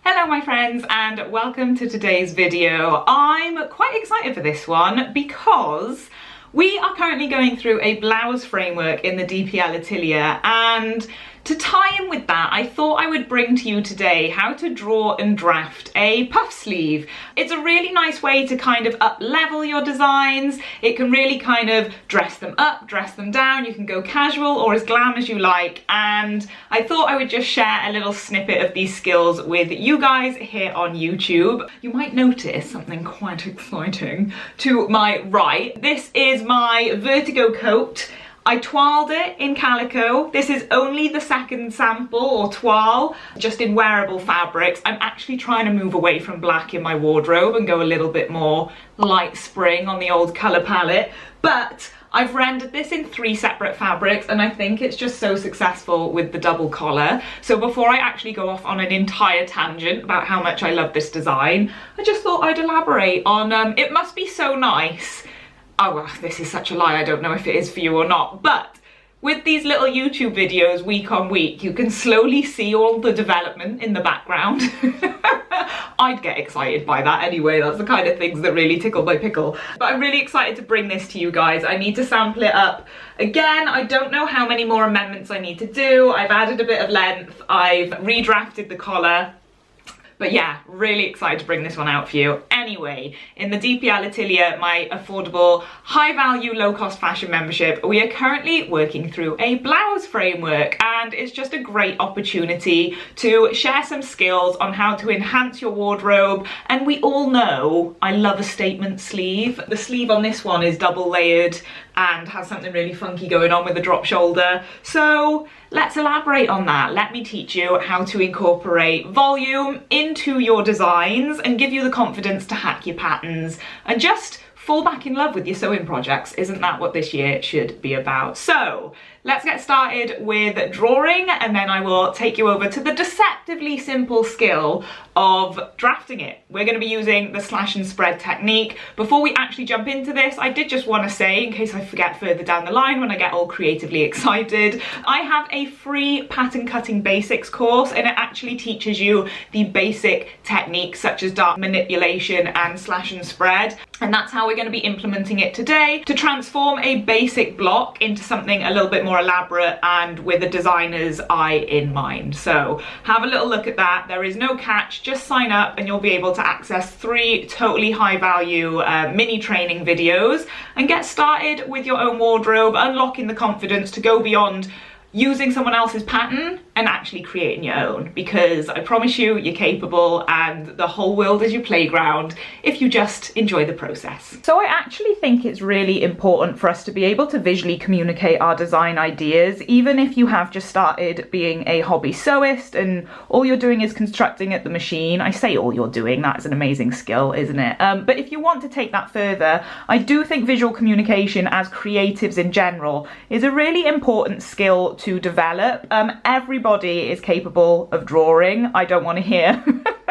Hello my friends and welcome to today's video. I'm quite excited for this one because we are currently going through a blouse framework in the DPL Atelier, and to tie in with that, I thought I would bring to you today how to draw and draft a puff sleeve. It's a really nice way to kind of up level your designs. It can really kind of dress them up, dress them down. You can go casual or as glam as you like. And I thought I would just share a little snippet of these skills with you guys here on YouTube. You might notice something quite exciting to my right. This is my Vertigo coat. I toiled it in calico. This is only the second sample or toile, just in wearable fabrics. I'm actually trying to move away from black in my wardrobe and go a little bit more light spring on the old colour palette. But I've rendered this in 3 separate fabrics and I think it's just so successful with the double collar. So before I actually go off on an entire tangent about how much I love this design, I just thought I'd elaborate on it must be so nice. Oh, well, this is such a lie, I don't know if it is for you or not, but with these little YouTube videos week on week, you can slowly see all the development in the background. I'd get excited by that anyway, that's the kind of things that really tickle my pickle. But I'm really excited to bring this to you guys. I need to sample it up. Again, I don't know how many more amendments I need to do. I've added a bit of length, I've redrafted the collar. But yeah, really excited to bring this one out for you. Anyway, in the DPL Atelier, my affordable, high value, low cost fashion membership, we are currently working through a blouse framework, and it's just a great opportunity to share some skills on how to enhance your wardrobe. And we all know I love a statement sleeve. The sleeve on this one is double layered and has something really funky going on with the drop shoulder. So let's elaborate on that. Let me teach you how to incorporate volume into your designs and give you the confidence to hack your patterns and just fall back in love with your sewing projects. Isn't that what this year should be about? So let's get started with drawing, and then I will take you over to the deceptively simple skill of drafting it. We're going to be using the slash and spread technique. Before we actually jump into this, I did just want to say, in case I forget further down the line when I get all creatively excited, I have a free pattern cutting basics course, and it actually teaches you the basic techniques such as dart manipulation and slash and spread. And that's how we're going to be implementing it today to transform a basic block into something a little bit more elaborate and with a designer's eye in mind. So have a little look at that. There is no catch, just sign up and you'll be able to access 3 totally high value mini training videos and get started with your own wardrobe, unlocking the confidence to go beyond using someone else's pattern and actually creating your own, because I promise you, you're capable and the whole world is your playground if you just enjoy the process. So I actually think it's really important for us to be able to visually communicate our design ideas, even if you have just started being a hobby sewist and all you're doing is constructing at the machine. I say all you're doing, that's an amazing skill, isn't it? But if you want to take that further, I do think visual communication as creatives in general is a really important skill to develop. Everybody is capable of drawing. I don't want to hear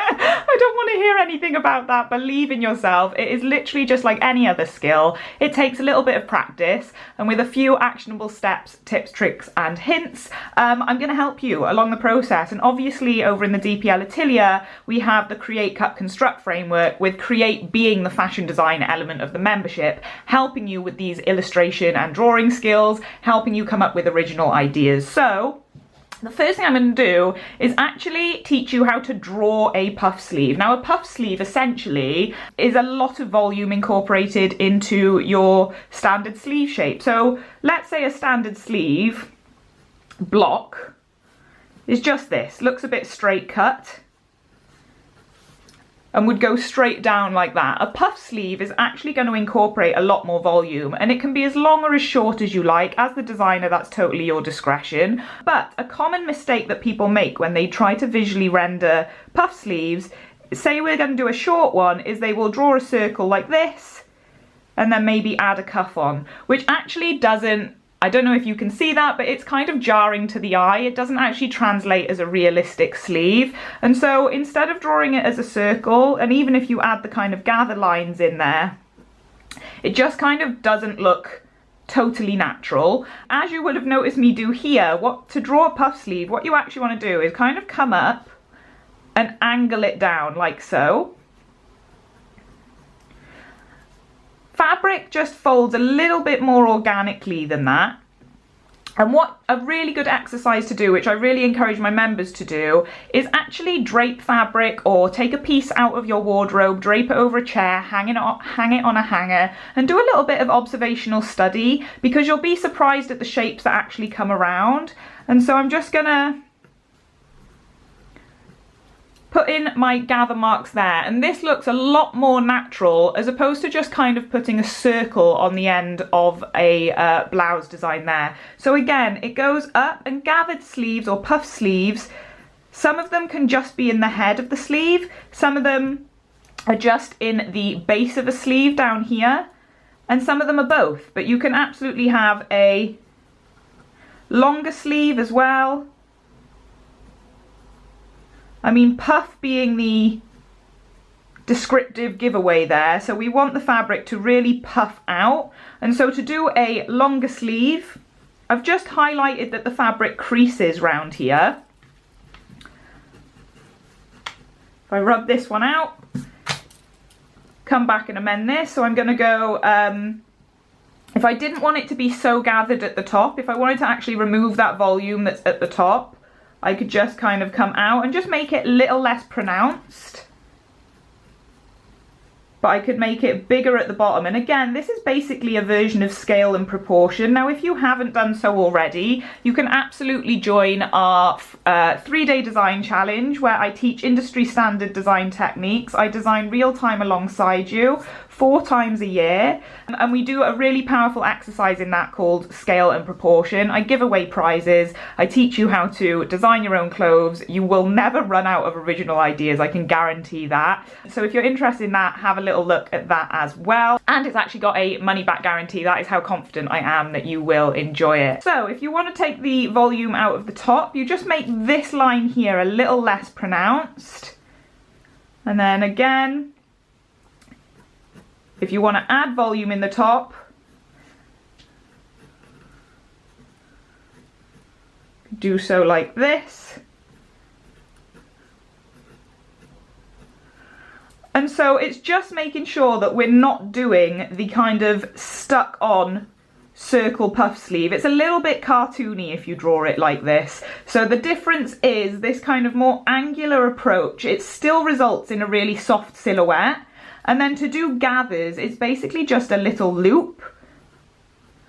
I don't want to hear anything about that. Believe in yourself. It is literally just like any other skill. It takes a little bit of practice, and with a few actionable steps, tips, tricks and hints, I'm going to help you along the process. And obviously over in the DPL Atelier we have the Create, Cut, Construct framework, with Create being the fashion design element of the membership, helping you with these illustration and drawing skills, helping you come up with original ideas. So the first thing I'm going to do is actually teach you how to draw a puff sleeve. Now, a puff sleeve essentially is a lot of volume incorporated into your standard sleeve shape. So let's say a standard sleeve block is just this, looks a bit straight cut and would go straight down like that. A puff sleeve is actually going to incorporate a lot more volume, and it can be as long or as short as you like. As the designer, that's totally your discretion. But a common mistake that people make when they try to visually render puff sleeves, say we're going to do a short one, is they will draw a circle like this and then maybe add a cuff on, which actually doesn't, I don't know if you can see that, but it's kind of jarring to the eye. It doesn't actually translate as a realistic sleeve. And so instead of drawing it as a circle, and even if you add the kind of gather lines in there, it just kind of doesn't look totally natural. As you would have noticed me do here, to draw a puff sleeve, what you actually want to do is kind of come up and angle it down like so. Fabric just folds a little bit more organically than that. And what a really good exercise to do, which I really encourage my members to do, is actually drape fabric or take a piece out of your wardrobe, drape it over a chair, hang it on a hanger, and do a little bit of observational study, because you'll be surprised at the shapes that actually come around. And so I'm just gonna put in my gather marks there, and this looks a lot more natural as opposed to just kind of putting a circle on the end of a blouse design there. So again, it goes up, and gathered sleeves or puff sleeves, some of them can just be in the head of the sleeve, some of them are just in the base of a sleeve down here, and some of them are both. But you can absolutely have a longer sleeve as well. I mean, puff being the descriptive giveaway there, so we want the fabric to really puff out. And so to do a longer sleeve, I've just highlighted that the fabric creases round here. If I rub this one out, come back and amend this. So I'm going to go, if I didn't want it to be so gathered at the top, if I wanted to actually remove that volume that's at the top, I could just kind of come out and just make it a little less pronounced. But I could make it bigger at the bottom. And again, this is basically a version of scale and proportion. Now, if you haven't done so already, you can absolutely join our 3-day design challenge, where I teach industry standard design techniques. I design real time alongside you 4 times a year, and we do a really powerful exercise in that called scale and proportion. I give away prizes, I teach you how to design your own clothes. You will never run out of original ideas, I can guarantee that. So if you're interested in that, have a little look at that as well. And it's actually got a money back guarantee. That is how confident I am that you will enjoy it. So if you want to take the volume out of the top, you just make this line here a little less pronounced. And then again, if you want to add volume in the top, do so like this. And so it's just making sure that we're not doing the kind of stuck on circle puff sleeve. It's a little bit cartoony if you draw it like this. So the difference is this kind of more angular approach. It still results in a really soft silhouette. And then to do gathers, it's basically just a little loop.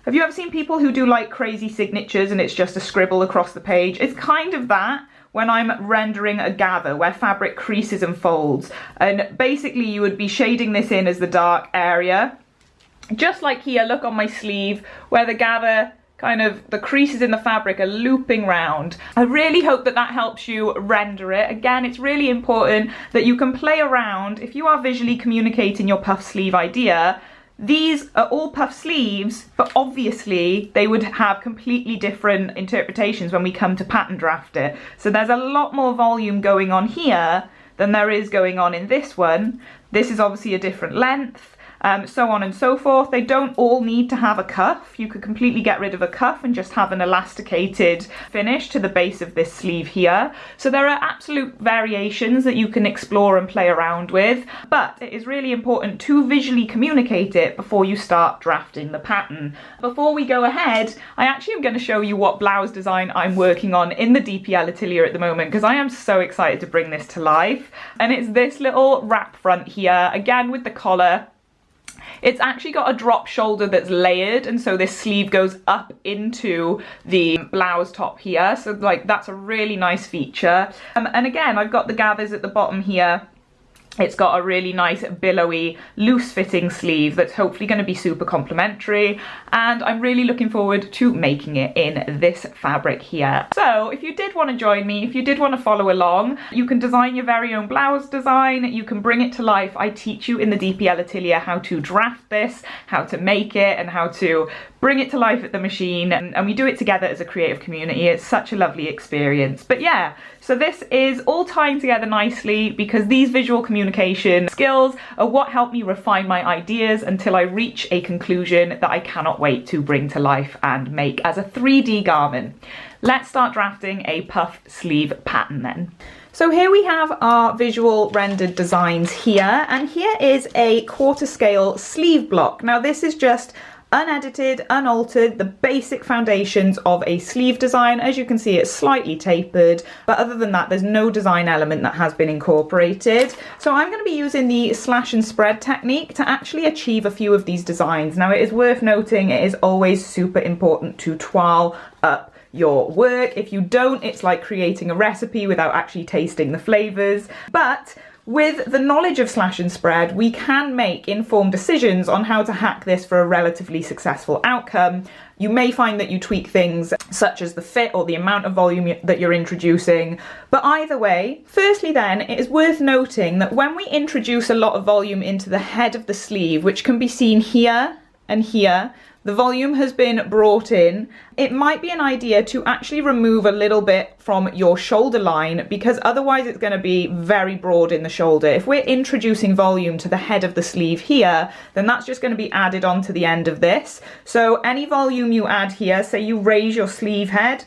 Have you ever seen people who do like crazy signatures and it's just a scribble across the page? It's kind of that when I'm rendering a gather where fabric creases and folds. And basically you would be shading this in as the dark area. Just like here, look on my sleeve where the gather kind of, the creases in the fabric are looping round. I really hope that that helps you render it. Again, it's really important that you can play around. If you are visually communicating your puff sleeve idea, these are all puff sleeves, but obviously they would have completely different interpretations when we come to pattern draft it. So there's a lot more volume going on here than there is going on in this one. This is obviously a different length. So on and so forth. They don't all need to have a cuff. You could completely get rid of a cuff and just have an elasticated finish to the base of this sleeve here. So there are absolute variations that you can explore and play around with, but it is really important to visually communicate it before you start drafting the pattern. Before we go ahead, I actually am going to show you what blouse design I'm working on in the DPL Atelier at the moment, because I am so excited to bring this to life. And it's this little wrap front here, again with the collar. It's actually got a drop shoulder that's layered, and so this sleeve goes up into the blouse top here. So like that's a really nice feature. And again, I've got the gathers at the bottom here. It's got a really nice billowy, loose fitting sleeve that's hopefully going to be super complimentary, and I'm really looking forward to making it in this fabric here. So if you did want to join me, if you did want to follow along, you can design your very own blouse design, you can bring it to life. I teach you in the DPL Atelier how to draft this, how to make it, and how to bring it to life at the machine, and we do it together as a creative community. It's such a lovely experience. But yeah, so this is all tying together nicely because these visual communication skills are what help me refine my ideas until I reach a conclusion that I cannot wait to bring to life and make as a 3D garment. Let's start drafting a puff sleeve pattern then. So here we have our visual rendered designs here, and here is a quarter scale sleeve block. Now this is just unedited, unaltered, the basic foundations of a sleeve design. As you can see, it's slightly tapered, but other than that, there's no design element that has been incorporated. So I'm going to be using the slash and spread technique to actually achieve a few of these designs. Now it is worth noting, it is always super important to toile up your work. If you don't, it's like creating a recipe without actually tasting the flavors. But with the knowledge of slash and spread, we can make informed decisions on how to hack this for a relatively successful outcome. You may find that you tweak things such as the fit or the amount of volume that you're introducing, but either way, firstly then, it is worth noting that when we introduce a lot of volume into the head of the sleeve, which can be seen here and here, the volume has been brought in. It might be an idea to actually remove a little bit from your shoulder line, because otherwise it's going to be very broad in the shoulder. If we're introducing volume to the head of the sleeve here, then that's just going to be added on to the end of this. So any volume you add here, say you raise your sleeve head,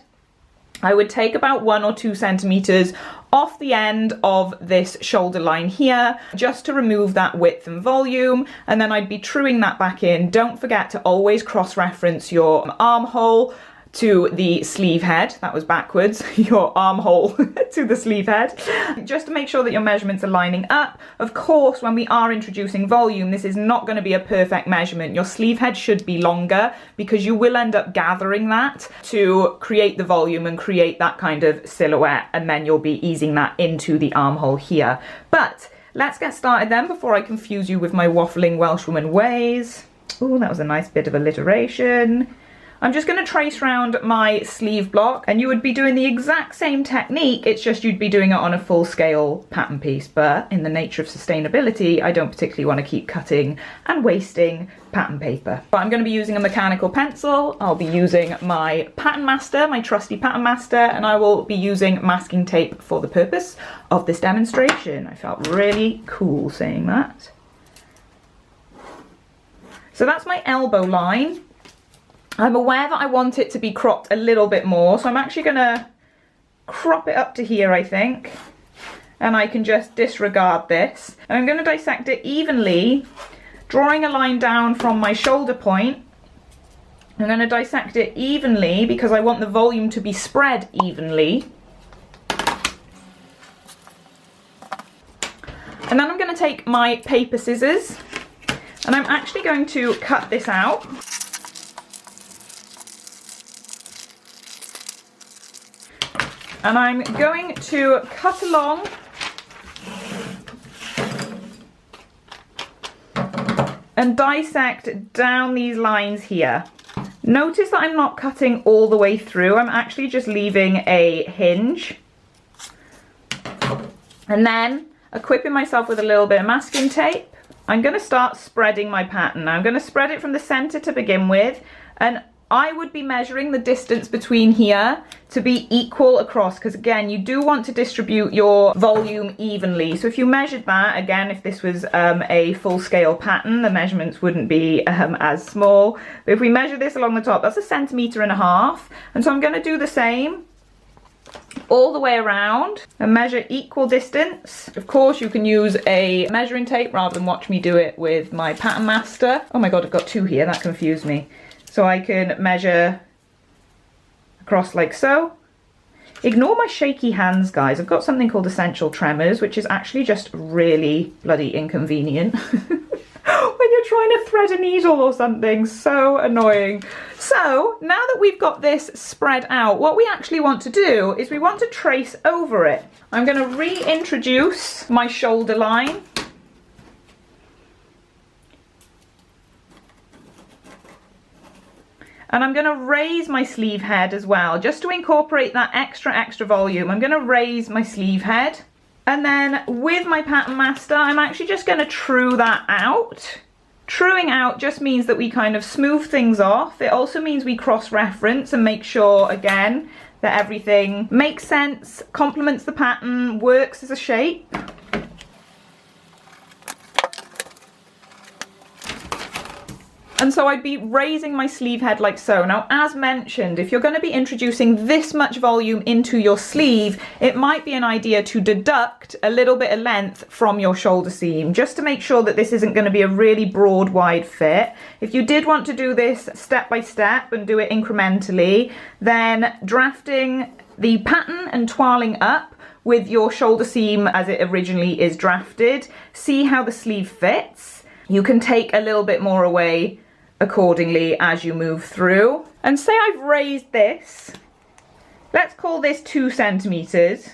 I would take about 1 or 2 centimeters off the end of this shoulder line here, just to remove that width and volume, and then I'd be truing that back in. Don't forget to always cross-reference your armhole to the sleeve head. That was backwards. Your armhole to the sleeve head, just to make sure that your measurements are lining up. Of course, when we are introducing volume, this is not going to be a perfect measurement. Your sleeve head should be longer, because you will end up gathering that to create the volume and create that kind of silhouette, and then you'll be easing that into the armhole here. But let's get started then, before I confuse you with my waffling Welshwoman ways. Oh, that was a nice bit of alliteration. I'm just going to trace around my sleeve block, and you would be doing the exact same technique, it's just you'd be doing it on a full scale pattern piece. But in the nature of sustainability, I don't particularly want to keep cutting and wasting pattern paper. But I'm going to be using a mechanical pencil. I'll be using my Pattern Master, my trusty Pattern Master, and I will be using masking tape for the purpose of this demonstration. I felt really cool saying that. So that's my elbow line. I'm aware that I want it to be cropped a little bit more, so I'm actually going to crop it up to here, I think, and I can just disregard this. And I'm going to dissect it evenly, drawing a line down from my shoulder point. I'm going to dissect it evenly because I want the volume to be spread evenly. And then I'm going to take my paper scissors, and I'm actually going to cut this out. And I'm going to cut along and dissect down these lines here. Notice that I'm not cutting all the way through, I'm actually just leaving a hinge. And then, equipping myself with a little bit of masking tape, I'm going to start spreading my pattern. Now I'm going to spread it from the centre to begin with, and I would be measuring the distance between here to be equal across, because again, you do want to distribute your volume evenly. So if you measured that, again, if this was a full scale pattern, the measurements wouldn't be as small. But if we measure this along the top, that's 1.5 centimeters. And so I'm going to do the same all the way around and measure equal distance. Of course, you can use a measuring tape rather than watch me do it with my Pattern Master. Oh my God, I've got 2 here, that confused me. So I can measure across like so. Ignore my shaky hands, guys. I've got something called essential tremors, which is actually just really bloody inconvenient when you're trying to thread a needle or something. So annoying. So now that we've got this spread out, what we actually want to do is we want to trace over it. I'm going to reintroduce my shoulder line. And I'm going to raise my sleeve head as well, just to incorporate that extra volume. I'm going to raise my sleeve head. And then with my Pattern Master, I'm actually just going to true that out. Truing out just means that we kind of smooth things off. It also means we cross-reference and make sure, again, that everything makes sense, complements the pattern, works as a shape. And so I'd be raising my sleeve head like so. Now, as mentioned, if you're going to be introducing this much volume into your sleeve, it might be an idea to deduct a little bit of length from your shoulder seam, just to make sure that this isn't going to be a really broad, wide fit. If you did want to do this step by step and do it incrementally, then drafting the pattern and toiling up with your shoulder seam as it originally is drafted, see how the sleeve fits. You can take a little bit more away accordingly as you move through. And say I've raised this, let's call this 2 centimeters.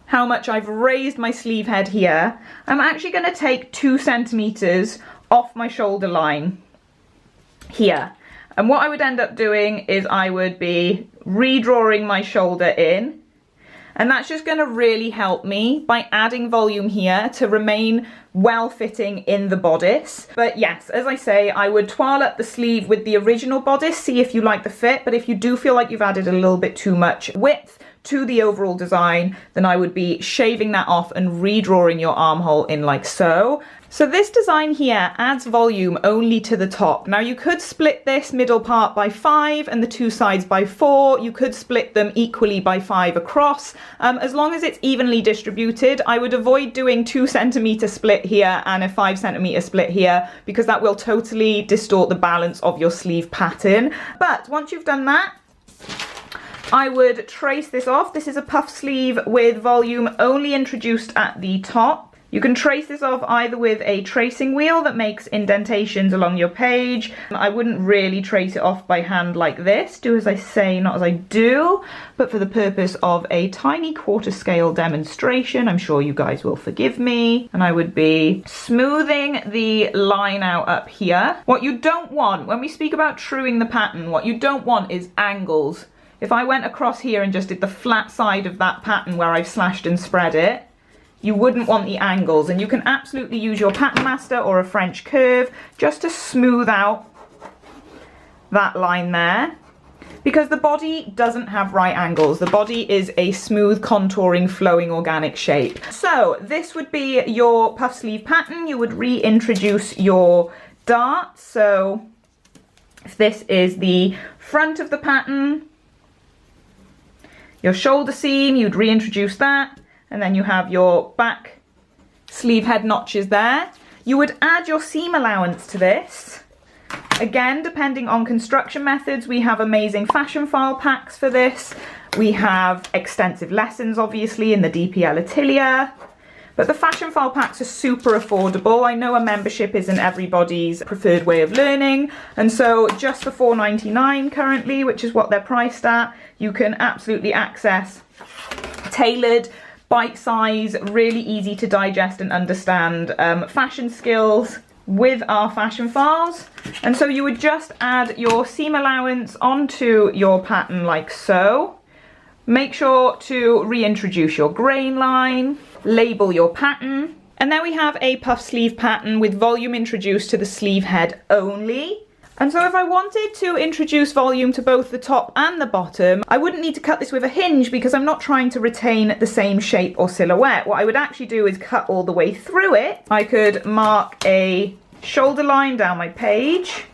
How much I've raised my sleeve head here. I'm actually going to take 2 centimeters off my shoulder line here. And what I would end up doing is I would be redrawing my shoulder in. And that's just going to really help me by adding volume here to remain well fitting in the bodice. But yes, as I say, I would toile up the sleeve with the original bodice, see if you like the fit. But if you do feel like you've added a little bit too much width to the overall design, then I would be shaving that off and redrawing your armhole in like so. So this design here adds volume only to the top. Now you could split this middle part by 5 and the 2 sides by 4. You could split them equally by 5 across. As long as it's evenly distributed, I would avoid doing 2 centimeter split here and a 5 centimeter split here, because that will totally distort the balance of your sleeve pattern. But once you've done that, I would trace this off. This is a puff sleeve with volume only introduced at the top. You can trace this off either with a tracing wheel that makes indentations along your page. I wouldn't really trace it off by hand like this. Do as I say, not as I do. But for the purpose of a tiny quarter scale demonstration, I'm sure you guys will forgive me. And I would be smoothing the line out up here. What you don't want, when we speak about truing the pattern, what you don't want is angles. If I went across here and just did the flat side of that pattern where I've slashed and spread it, you wouldn't want the angles. And you can absolutely use your Pattern Master or a French curve just to smooth out that line there, because the body doesn't have right angles. The body is a smooth, contouring, flowing, organic shape. So this would be your puff sleeve pattern. You would reintroduce your darts. So if this is the front of the pattern, your shoulder seam, you'd reintroduce that. And then you have your back sleeve head notches there. You would add your seam allowance to this. Again, depending on construction methods, we have amazing fashion file packs for this. We have extensive lessons, obviously, in the DPL Atelier. But the fashion file packs are super affordable. I know a membership isn't everybody's preferred way of learning. And so just for $4.99 currently, which is what they're priced at, you can absolutely access tailored, bite-size, really easy to digest and understand fashion skills with our fashion files. And so you would just add your seam allowance onto your pattern like so. Make sure to reintroduce your grain line, label your pattern, and then we have a puff sleeve pattern with volume introduced to the sleeve head only. And so if I wanted to introduce volume to both the top and the bottom, I wouldn't need to cut this with a hinge because I'm not trying to retain the same shape or silhouette. What I would actually do is cut all the way through it. I could mark a shoulder line down my page,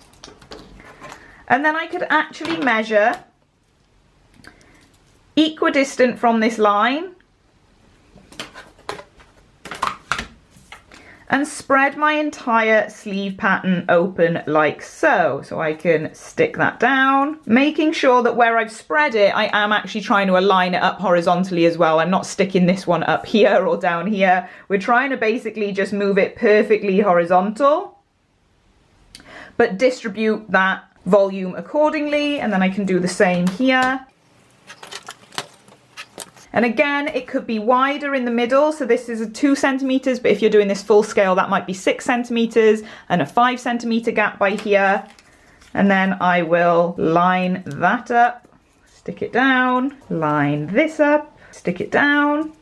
and then I could actually measure equidistant from this line and spread my entire sleeve pattern open like so. So I can stick that down, making sure that where I've spread it, I am actually trying to align it up horizontally as well. I'm not sticking this one up here or down here. We're trying to basically just move it perfectly horizontal, but distribute that volume accordingly. And then I can do the same here. And again, it could be wider in the middle. So this is a 2 centimeters, but if you're doing this full scale, that might be 6 centimeters and a 5 centimeter gap by here. And then I will line that up, stick it down, line this up, stick it down.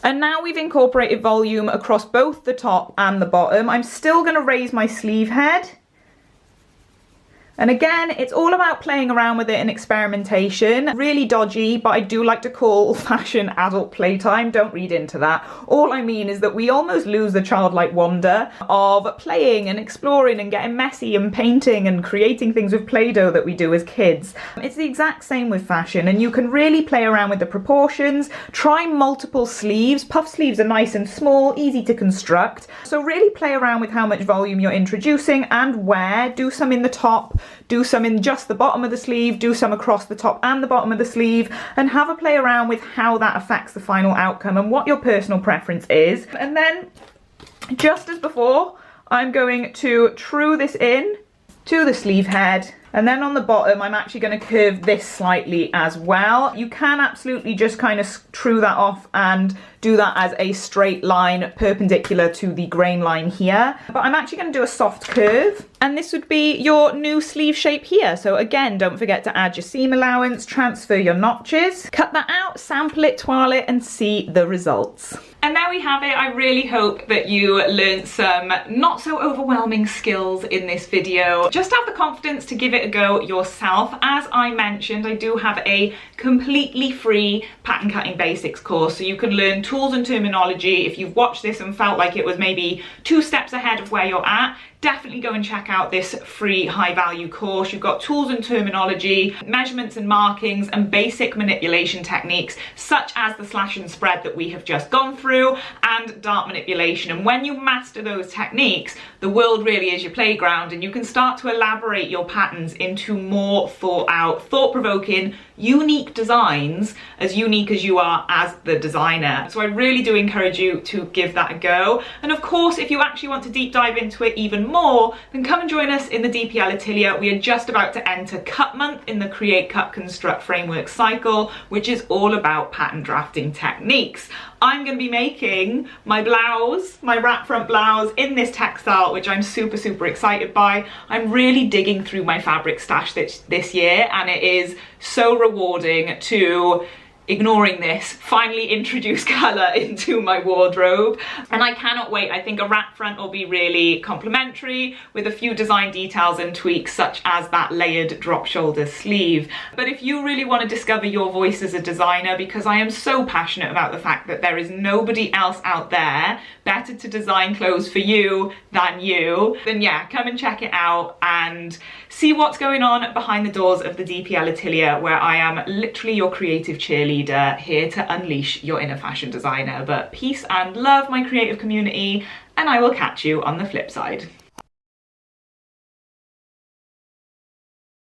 And now we've incorporated volume across both the top and the bottom. I'm still going to raise my sleeve head. And again, it's all about playing around with it and experimentation. Really dodgy, but I do like to call fashion adult playtime. Don't read into that. All I mean is that we almost lose the childlike wonder of playing and exploring and getting messy and painting and creating things with Play-Doh that we do as kids. It's the exact same with fashion, and you can really play around with the proportions. Try multiple sleeves. Puff sleeves are nice and small, easy to construct. So really play around with how much volume you're introducing and where. Do some in the top, do some in just the bottom of the sleeve, do some across the top and the bottom of the sleeve, and have a play around with how that affects the final outcome and what your personal preference is. And then, just as before, I'm going to true this in to the sleeve head, and then on the bottom I'm actually going to curve this slightly as well. You can absolutely just kind of true that off and do that as a straight line perpendicular to the grain line here, but I'm actually going to do a soft curve, and this would be your new sleeve shape here. So again, don't forget to add your seam allowance, transfer your notches, cut that out, sample it, twirl it, and see the results. And there we have it. I really hope that you learned some not so overwhelming skills in this video. Just have the confidence to give it a go yourself. As I mentioned, I do have a completely free pattern cutting basics course, so you can learn tools and terminology. If you've watched this and felt like it was maybe 2 steps ahead of where you're at, definitely go and check out this free high value course. You've got tools and terminology, measurements and markings, and basic manipulation techniques such as the slash and spread that we have just gone through, and dart manipulation. And when you master those techniques, the world really is your playground, and you can start to elaborate your patterns into more thought out, thought-provoking, unique designs, as unique as you are as the designer. So I really do encourage you to give that a go. And of course, if you actually want to deep dive into it even more, then come and join us in the DPL Atelier. We are just about to enter cut month in the Create, Cut, Construct framework cycle, which is all about pattern drafting techniques. I'm going to be making my blouse, my wrap front blouse in this textile, which I'm super excited by. I'm really digging through my fabric stash this year, and it is so rewarding to, ignoring this, finally introduce colour into my wardrobe. And I cannot wait. I think a wrap front will be really complimentary with a few design details and tweaks, such as that layered drop shoulder sleeve. But if you really want to discover your voice as a designer, because I am so passionate about the fact that there is nobody else out there better to design clothes for you than you, then yeah, come and check it out and see what's going on behind the doors of the DPL Atelier, where I am literally your creative cheerleader, here to unleash your inner fashion designer. But peace and love, my creative community, and I will catch you on the flip side.